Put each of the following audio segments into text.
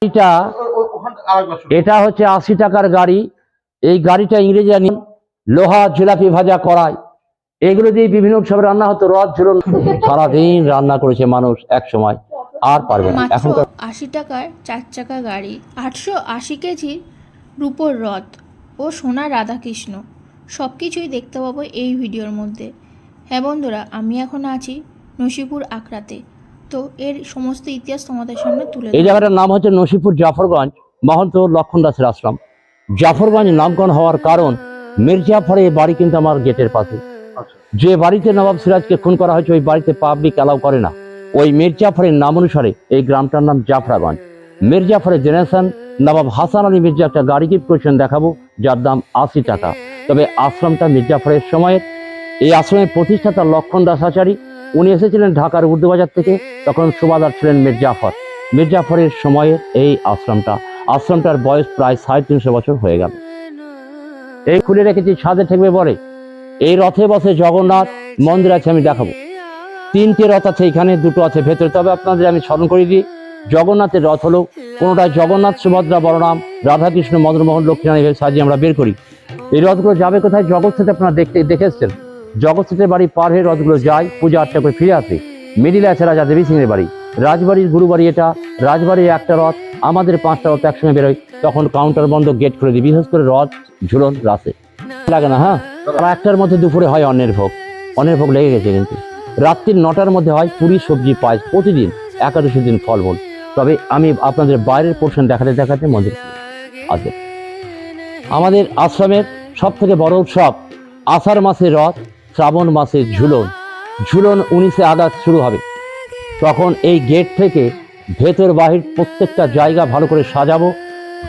এটা হচ্ছে 80 টাকার গাড়ি। এই গাড়িটা ইংরেজি জানি লোহা, জিলাপি ভাজা, কড়াই, এগুলো দিয়ে বিভিন্ন উৎসবে রান্না হতো। রথ ঝুলন সারাদিন রান্না করেছে মানুষ এক সময়, আর পারবে না। এখন 80 টাকার 4 চাকা গাড়ি, 880 কেজি রূপোর রথ ও সোনার রাধাকৃষ্ণ সব কিছুই দেখতে পাবো এই ভিডিওর মধ্যে। হ্যাঁ বন্ধুরা, আমি এখন আছি নসিপুর আখড়াতে। তো এর সমস্ত ইতিহাস তোমাদের সামনে তুলে এই জায়গাটার নাম হচ্ছে নসিপুর জাফরগঞ্জ, মহন্ত লক্ষণ দাসের আশ্রম। জাফরগঞ্জ নামকরণ হওয়ার কারণ, মির্জাফরের বাড়ি কিন্তু আমার গেটের পাশে। যে বাড়িতে নবাব সিরাজকে খুন করা হয়েছে ওই বাড়িতে পাবলিক অ্যালাউ করে না। ওই মির্জাফরের নাম অনুসারে এই গ্রামটার নাম জাফরাগঞ্জ। মির্জাফরের জেনারেশন নবাব হাসান আলী মির্জা একটা গাড়ি গিফট করেছেন দেখাবো, যার দাম 80 টাকা। তবে আশ্রমটা মির্জাফরের সময়ের। এই আশ্রমের প্রতিষ্ঠাতা লক্ষণ দাস আচারী, উনি এসেছিলেন ঢাকার উর্দুবাজার থেকে। তখন সুবাদার ছিলেন মির্জাফর। মির্জাফরের সময়ের এই আশ্রমটার বয়স প্রায় 350 বছর হয়ে গেল। এই খুলে রেখেছি, ছাদে ঠেকবে বলে। এই রথে বসে জগন্নাথ মন্দির আছে, আমি দেখাবো। 3টে রথ আছে এখানে, 2টো আছে ভেতরে। তবে আপনাদের আমি স্মরণ করে দিই, জগন্নাথের রথ হলো কোনোটায় জগন্নাথ, সুভদ্রা, বলরাম, রাধাকৃষ্ণ, মদনমোহন, লক্ষ্মীনারায়ণ এভাবে সাজিয়ে আমরা বের করি। এই রথগুলো যাবে কোথায়? জগৎ সেটে আপনারা দেখে এসছেন। জগৎ সেটের বাড়ি পার হয়ে রথগুলো যায়, পূজা আর্চা করে ফিরে আসে। মিডিলে আছে রাজা দেবী সিংহের বাড়ি, রাজবাড়ির গুরুবাড়ি এটা। রাজবাড়ির একটা রথ, আমাদের 5টা রথ একসঙ্গে বেরোয়। তখন কাউন্টার বন্ধ, গেট খুলে দিই। বিশেষ করে রথ ঝুলন রাসে লাগে না। হ্যাঁ, 1টার মধ্যে দুপুরে হয় অন্নের ভোগ লেগে গেছে। কিন্তু রাত্রির 9টার মধ্যে হয় পুরি, সবজি, পায়েস প্রতিদিন, একাদশীর দিন ফলমূল। তবে আমি আপনাদের বাইরের পোর্শন দেখাতে মন্দির আছে। আমাদের আশ্রমের সব থেকে বড় উৎসব আষাঢ় মাসের রথ, শ্রাবণ মাসের ঝুলন। 19শে আগস্ট শুরু হবে। তখন এই গেট থেকে ভেতর বাহির প্রত্যেকটা জায়গা ভালো করে সাজাবো।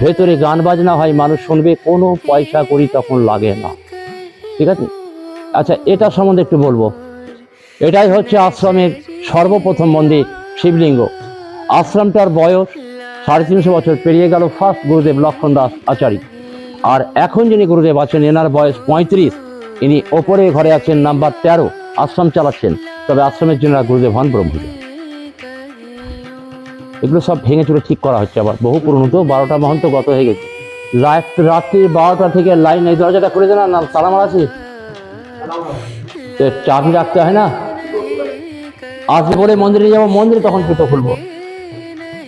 ভেতরে গান বাজনা হয়, মানুষ শুনবে, কোনো পয়সা করি তখন লাগে না। ঠিক আছে? আচ্ছা, এটা সম্বন্ধে একটু বলবো। এটাই হচ্ছে আশ্রমের সর্বপ্রথম মন্দির, শিবলিঙ্গ। আশ্রমটার বয়স 350 বছর পেরিয়ে গেল। ফার্স্ট গুরুদেব লক্ষণ দাস আচারী। আর এখন যিনি গুরুদেব আছেন, এনার বয়স 35। ইনি ওপরে ঘরে আছেন নাম্বার 13, আশ্রম চালাচ্ছেন। তবে আশ্রমের জন্য গুরুদেব হন ব্রহ্মদেব। এগুলো সব ভেঙে চুরে ঠিক করা হচ্ছে। আবার বহু পুরনো তো, 12টা মহন্ত গত হয়ে গেছে। রাত্রি 12টা থেকে লাইন, এই দরজাটা খুলে দেন না, তালা মারা আছে, চাবি রাখতে হয় না। আসবে বলে মন্দিরে যাবো, মন্দিরে তখন জুতো খুলবো।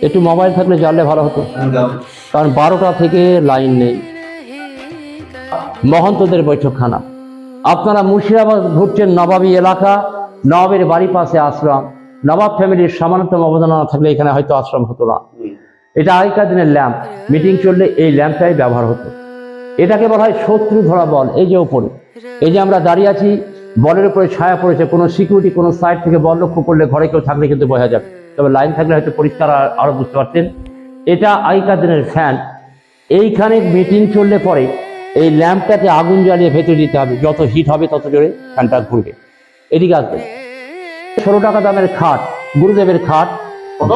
একটু মোবাইল থাকলে জানলে ভালো হতো, কারণ 12টা থেকে লাইন নেই। মহন্তদের বৈঠকখানা। আপনারা মুর্শিদাবাদ ঘুরছেন, নবাবী এলাকা, নবাবের বাড়ি পাশে আশ্রম। নবাব ফ্যামিলির সামান্যতম অবদান না থাকলে এখানে হয়তো আশ্রম হতো না। এটা আগেকার দিনের ল্যাম্প, মিটিং চললে এই ল্যাম্পটাই ব্যবহার হতো। এটাকে বলা হয় শত্রু ধরা বল। এই যে ওপরে, এই যে আমরা দাঁড়িয়ে আছি, বলের উপরে ছায়া পড়েছে। কোনো সিকিউরিটি কোনো সাইড থেকে বল লক্ষ্য করলে ঘরে কেউ থাকলে কিন্তু বোঝা যাবে। তবে লাইন থাকলে হয়তো পরিষ্কার আরো বুঝতে পারতেন। এটা আগেকার দিনের ফ্যান। এইখানে মিটিং চললে পরে এই ল্যাম্পটাকে আগুন জ্বালিয়ে ভেতরে দিতে হবে। যত হিট হবে তত জোরে ফ্যানটা ঘুরবে। এদিকে আসবে। 16 টাকা দামের খাট, গুরুদেবের খাট।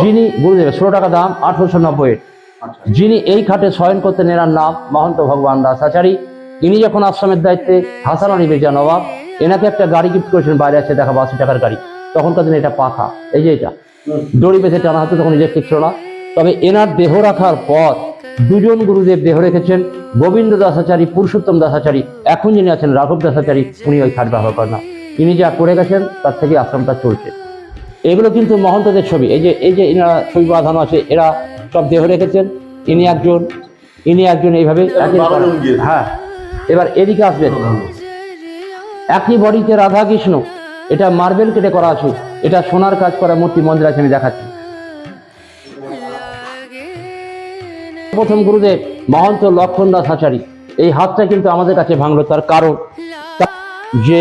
যিনি গুরুদেবের 16 টাকা দাম, 1890-এর। যিনি এই খাটে শয়ন করতেন, এনার নাম মহন্ত ভগবান দাস আচারী। ইনি যখন আশ্রমের দায়িত্বে, হাসান আলী মির্জা নবাব এনাকে একটা গাড়ি গিফট করেছেন। বাইরে আছে দেখাবো, 80 টাকার গাড়ি। তখনকার দিনে এটা পাখা, এই যে এটা দড়ি বেঁধে টানা হতো, তখন ইলেকট্রিক ছিল না। তবে এনার দেহ রাখার পর 2জন গুরুদেব দেহ রেখেছেন, গোবিন্দ দাসাচারী, পুরুষোত্তম দাসাচারী। এখন যিনি আছেন রাঘব দাসাচারী, উনি ওই খাট ব্যবহার করেন না। ইনি যা করে গেছেন তার থেকে আশ্রমটা চলছে। এগুলো কিন্তু মহন্তদের ছবি। এই যে এনারা ছবি বাঁধানো আছে, এরা সব দেহ রেখেছেন। ইনি একজন এইভাবে। হ্যাঁ, এবার এদিকে আসবেন। একই বডিতে রাধাকৃষ্ণ, এটা মার্বেল কেটে করা আছে, এটা সোনার কাজ করা মূর্তি মন্দির আছে, আমি দেখাচ্ছি। প্রথম গুরুদেব মহন্ত লক্ষণ দাস আচারী। এই হাতটা কিন্তু আমাদের কাছে ভাঙলো, তার কারণ যে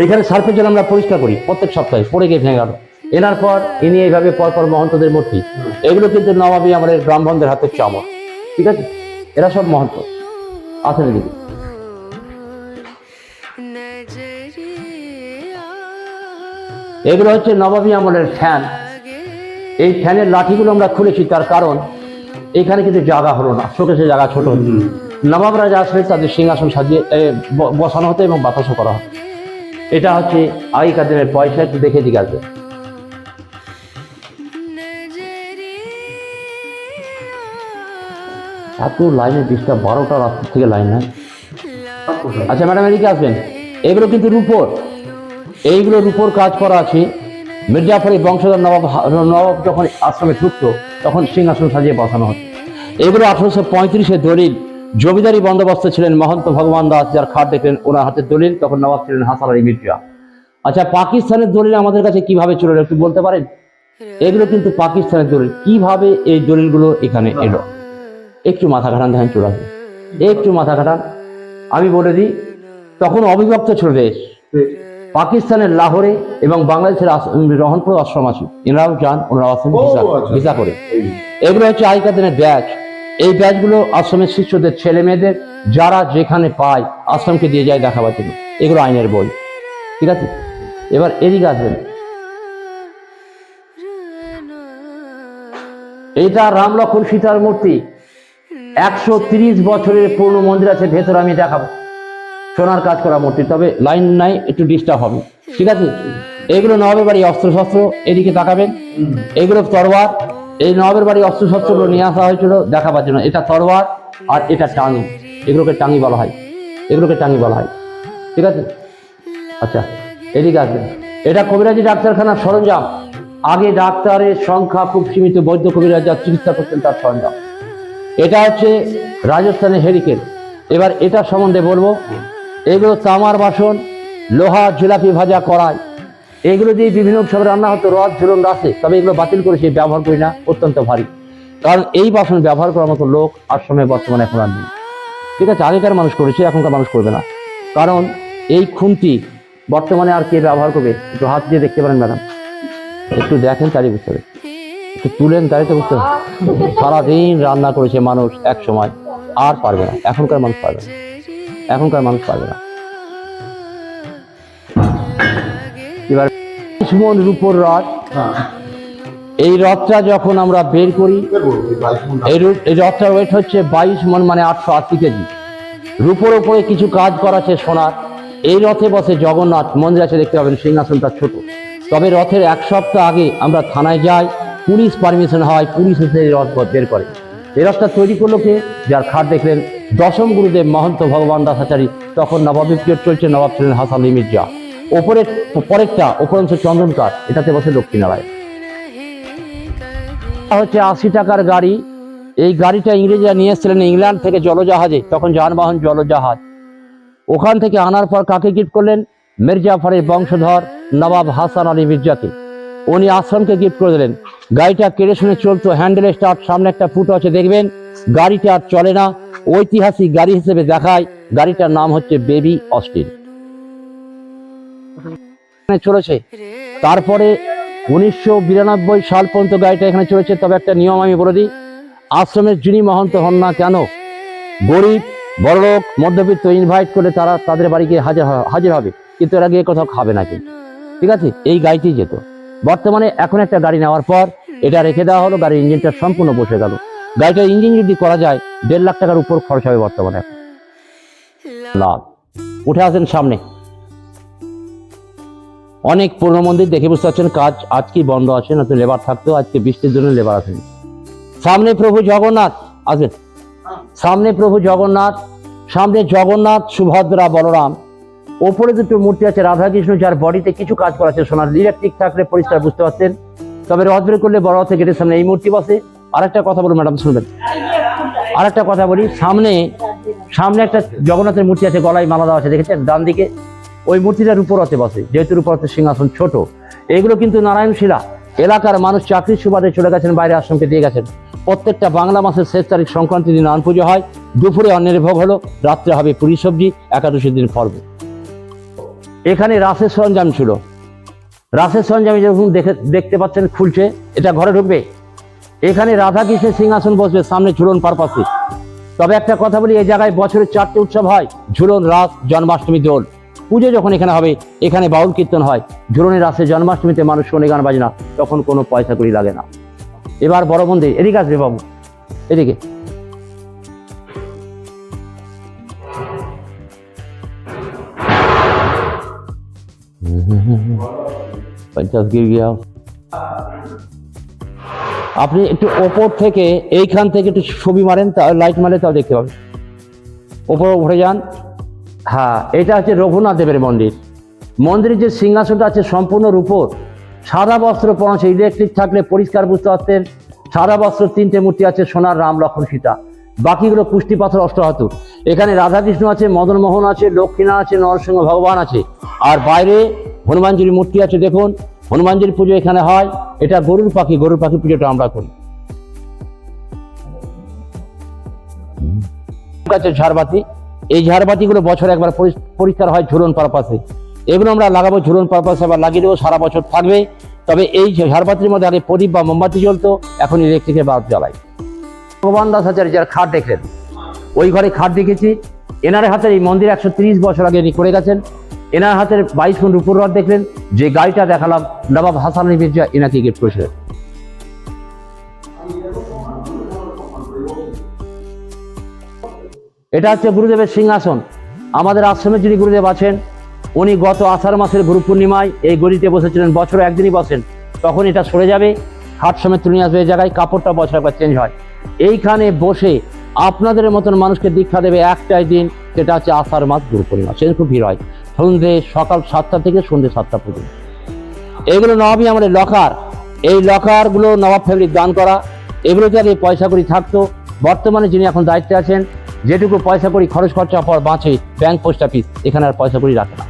এখানে সার্ফের জন্য আমরা পরিষ্কার করি প্রত্যেক সপ্তাহে, পড়ে গিয়ে ভেঙে গেল। এনার পর ইনি এইভাবে পরপর মহন্তদের মূর্তি। এগুলো কিন্তু নবাবী আমাদের ব্রাহ্মণদের হাতের চামড়। ঠিক আছে? এরা সব মহন্ত আছেন এদিকে। এগুলো হচ্ছে নবাবী আমলের ফ্যান। এই ফ্যানের লাঠিগুলো আমরা খুলেছি, তার কারণ এখানে কিন্তু জায়গা হলো না, শোকেসে জায়গা ছোট হচ্ছে। নবাবরা যা আসলে তাদের সিংহাসন সাজিয়ে বসানো হতো এবং বাতাসও করা হতো। এটা হচ্ছে আগেকার দিনের পয়সা। একটু দেখে দিকে আসবে। এত লাইনের ডিস্টার্ব, 12টা রাত্রি থেকে লাইন নাই। আচ্ছা ম্যাডাম এদিকে আসবেন। এগুলো কিন্তু রূপোর, এইগুলো রূপোর কাজ করা আছে। মির্জাফর এই বংশধর নবাব যখন আশ্রমে ঢুকতো তখন সিংহাসন সাজিয়ে বসানো হতো। এগুলো 1835-এ দলিল। জমিদারি বন্দোবস্ত ছিলেন মহন্ত ভগবান দাস, যার খাট দেখলেন ওনার হাতে দলিল, তখন নবাব ছিলেন হাসান আলী মির্জা। আচ্ছা পাকিস্তানের দলিল আমাদের কাছে কিভাবে চলে এলো একটু বলতে পারেন? এগুলো কিন্তু পাকিস্তানের দলিল। কিভাবে এই দলিলগুলো এখানে এলো একটু মাথা খাটান, ধ্যান চলে আসবে, একটু মাথা খাটান। আমি বলে দিই, তখন অবিভক্ত ছিল দেশ। পাকিস্তানের লাহোরে এবং বাংলাদেশের রহনপুর আশ্রম আছে, এনারাও যান, ওনারাও আসেন ভিসা করে। এগুলো হচ্ছে আগেকার দিনের ব্যাচ। এই ব্যাচগুলো আশ্রমের শিষ্যদের, ছেলে মেয়েদের যারা যেখানে পায় আশ্রমকে দিয়ে যায় দেখাবার জন্য। এগুলো আইনের বই, ঠিক আছে? এবার এদিকে আসবেন। এটা রাম লক্ষ্মণ সীতার মূর্তি, 130 বছরের পুরনো মন্দির আছে ভেতর, আমি দেখাবো। সোনার কাজ করা মূর্তি, তবে লাইন নাই, একটু ডিস্টার্ব হবে, ঠিক আছে? এগুলো নবাবের বাড়ি অস্ত্র শস্ত্র, এদিকে তাকাবেন। এগুলো তরোয়ার, এই নবাবের বাড়ি অস্ত্র শস্ত্রগুলো নিয়ে আসা হয়েছিল দেখাবার জন্য। এটা তরোয়ার আর এটা টাঙ্গি, এগুলোকে টাঙ্গি বলা হয়, এগুলোকে টাঙ্গি বলা হয়, ঠিক আছে? আচ্ছা এদিকে আসবেন। এটা কবিরাজি ডাক্তারখানার সরঞ্জাম। আগে ডাক্তারের সংখ্যা খুব সীমিত, বৈদ্য কবিরাজ যা চিকিৎসা করতেন তার সরঞ্জাম। এটা হচ্ছে রাজস্থানের হেরিকেন। এবার এটা সম্বন্ধে বলবো। এগুলো তামার বাসন, লোহা, জিলাপি ভাজা, কড়াই, এগুলো দিয়ে বিভিন্ন উৎসবে রান্না হতো, রথ ঝুলন রাসে। তবে এগুলো বাতিল করেছি, ব্যবহার করি না, অত্যন্ত ভারী। কারণ এই বাসন ব্যবহার করার মতো লোক আশ্রমে বর্তমানে এখন আর নেই, ঠিক আছে? আগেকার মানুষ করেছে, এখনকার মানুষ করবে না। কারণ এই খুন্তি বর্তমানে আর কে ব্যবহার করবে? একটু হাত দিয়ে দেখতে পারেন ম্যাডাম, একটু দেখেন তারই বুঝতে হবে, একটু তুলেন তারই তো বুঝতে হবে। সারাদিন রান্না করেছে মানুষ এক সময়, আর পারবে না, এখনকার মানুষ পারবে না, এখনকার মানুষ পারবে না। এবার সুমন রূপোর রথ, এই রথটা যখন আমরা বের করি, এই রথটার ওয়েট হচ্ছে 22 মণ, মানে 880 কেজি। রূপোর ওপরে কিছু কাজ করা আছে সোনার। এই রথে বসে জগন্নাথ, মন্দির আছে দেখতে পাবেন, সিংহাসনটা ছোট। তবে রথের 1 সপ্তাহ আগে আমরা থানায় যাই, পুলিশ পারমিশন হয়, পুলিশ এসে এই রথ বের করে। এই রথটা তৈরি করলো কে? যার খাট দেখলেন, দশম গুরুদেব মহন্ত ভগবান দাসাচারী। তখন নবাবী পিরিয়ড চলছে, নবাব ছিলেন হাসান আলী মির্জা। ওপরের পরেরটা উপরন্ত চন্দনকার, এটাতে বসে লক্ষ্মীনারায়ণ। হচ্ছে 80 টাকার গাড়ি। এই গাড়িটা ইংরেজরা নিয়ে এসেছিলেন ইংল্যান্ড থেকে জলজাহাজে, তখন যানবাহন জলজাহাজ। ওখান থেকে আনার পর কাকে গিফট করলেন? মির্জাফরের বংশধর নবাব হাসান আলী মির্জাকে। উনি আশ্রমকে গিফট করে দিলেন। গাড়িটা কেরোসিনে চলতো, হ্যান্ডেল স্টার্ট, সামনে একটা ফুটো আছে দেখবেন। গাড়িটা আর চলে না, ঐতিহাসিক গাড়ি হিসেবে দেখায়। গাড়িটার নাম হচ্ছে বেবি অস্টিন, চলেছে। তারপরে 1992 সাল পর্যন্ত গাড়িটা এখানে চলেছে। তবে একটা নিয়ম আমি বলে দিই, আশ্রমের যিনি মহন্ত হন না কেন, গরিব, বড়লোক, মধ্যবিত্ত ইনভাইট করে তারা তাদের বাড়ি গিয়ে হাজির হবে, কিন্তু এরা গিয়ে কোথাও খাবে না কিন্তু, ঠিক আছে? এই গাড়িটি যেত। বর্তমানে এখন একটা গাড়ি নেওয়ার পর এটা রেখে দেওয়া হলো, গাড়ির ইঞ্জিনটা সম্পূর্ণ বসে গেল। গাড়িটার ইঞ্জিন যদি করা যায় 1.5 লাখ টাকার উপর খরচ হবে বর্তমানে। লাভ। উঠে আসেন সামনে। অনেক পুরনো মন্দির দেখে বুঝতে পারছেন কাজ আজকে বন্ধ আছে, না তো লেবার থাকতো, আজকে বৃষ্টির জন্য লেবার আসেনি। সামনে প্রভু জগন্নাথ আসেন, সামনে প্রভু জগন্নাথ, সামনে জগন্নাথ, সুভদ্রা, বলরাম। ওপরে দুটো মূর্তি আছে রাধাকৃষ্ণ, যার বডিতে কিছু কাজ করা আছে সোনার। ইলেকট্রিক থাকলে পরিষ্কার বুঝতে পারতেন। তবে রথ বের করলে বড় রথে গেটের সামনে এই মূর্তি বসে। আরেকটা কথা বলুন ম্যাডাম, শুনবেন? আরেকটা কথা বলি, সামনে একটা জগন্নাথের মূর্তি আছে, গলায় মালা দেওয়া আছে, দেখেছেন ডান দিকে? ওই মূর্তিটার উপর রথে বসে, যেহেতু উপর রথের সিংহাসন ছোট। এগুলো কিন্তু নারায়ণশিলা। এলাকার মানুষ চাকরির সুবাদে চলে গেছেন বাইরে, আশ্রমকে দিয়ে গেছেন। প্রত্যেকটা বাংলা মাসের শেষ তারিখ সংক্রান্তির দিন নারায়ণ পুজো হয়। দুপুরে অন্নের ভোগ হলো, রাত্রে হবে পুরি সবজি, একাদশীর দিন পর্ব। এখানে রাসের সরঞ্জাম ছিল। রাসের সরঞ্জাম যখন দেখতে পাচ্ছেন খুলছে, এটা ঘরে ঢুকবে। এখানে রাধা কৃষ্ণের সিংহাসন বসবে, সামনে ঝুলন পারপাসে। তবে একটা কথা বলি, এই জায়গায় বছরে 4টে উৎসব হয়, ঝুলন, রাস, জন্মাষ্টমী, দোল। পুজো যখন এখানে হবে, এখানে বাউল কীর্তন হয়। ঝুলনের রাসে, জন্মাষ্টমীতে মানুষ শোনে গান বাজনা, তখন কোনো পয়সা করি লাগে না। এবার বড় মন্দির, এদিকে আসবে বাবু, এদিকে। पंचायत गिर गया। আপনি একটু ওপর থেকে এইখান থেকে একটু ছবি মারেন, তা লাইট মারে তাও দেখতে পাবেন। ওপরে উঠে যান। হ্যাঁ, এটা হচ্ছে রঘুনাথ দেবের মন্দির। মন্দিরের যে সিংহাসনটা আছে সম্পূর্ণ রূপোর, সাদা বস্ত্র পরা আছে, ইলেকট্রিক থাকলে পরিষ্কার বুঝতে পারতেন। সাদা বস্ত্র 3টে মূর্তি আছে, সোনার, রাম, লক্ষ্মণ, সীতা। বাকিগুলো পুষ্টি পাথর, অষ্টধাতু। এখানে রাধাকৃষ্ণ আছে, মদন মোহন আছে, লক্ষ্মীনা আছে, নরসিংহ ভগবান আছে। আর বাইরে হনুমানজির মূর্তি আছে। দেখুন, হনুমানজির পুজো এখানে হয়। এটা গরুর পাখি পুজোটা আমরা করি। আছে ঝাড়বাতি। এই ঝাড়বাতিগুলো বছরে একবার পরিষ্কার হয় ঝুলন পারপাসে। এগুলো আমরা লাগাবো ঝুলন পারপাসে, আবার লাগিয়ে দেবো, সারা বছর থাকবে। তবে এই ঝাড়বাতির মধ্যে আগে প্রদীপ বা মোমবাতি জ্বলতো, এখন ইলেকট্রিকের বাল্ব জ্বালাই। ভগবান দাস আচার্য যার খাট দেখলেন, ওই ঘরে খাট দেখেছি। এনার হাতের এই মন্দির 130 বছর আগে ইনি করে গেছেন। এনার হাতের 22 ফুট রূপোর রড দেখলেন। যে গাড়িটা দেখালাম, নবাব হাসান আলী মির্জা এনাকে গিফট করেছিলেন। এটা হচ্ছে গুরুদেবের সিংহাসন। আমাদের আশ্রমে যিনি গুরুদেব আছেন, উনি গত আষাঢ় মাসের গুরু পূর্ণিমায় এই গদিতে বসেছিলেন। বছরে একদিনই বসেন, তখন এটা সরে যাবে, খাট সমেত তুলে নিয়ে আসবে এই জায়গায়। কাপড়টা বছর একবার চেঞ্জ হয়। এইখানে বসে আপনাদের মতন মানুষকে দীক্ষা দেবে একটাই দিন, সেটা হচ্ছে আষাঢ় মাস গুরু পূর্ণিমা। সেদিন খুব ভিড় হয়, সন্ধ্যে সকাল 7টা থেকে সন্ধ্যে 7টা পর্যন্ত। এইগুলো নবাবই আমাদের লকার। এই লকারগুলো নবাব ফ্যামিলির দান করা। এগুলোতে আগে পয়সা করি থাকতো। বর্তমানে যিনি এখন দায়িত্বে আছেন, যেটুকু পয়সা করি খরচ খরচা পর বাঁচে ব্যাংক, পোস্ট অফিস, এখানে আর পয়সা করি রাখে না।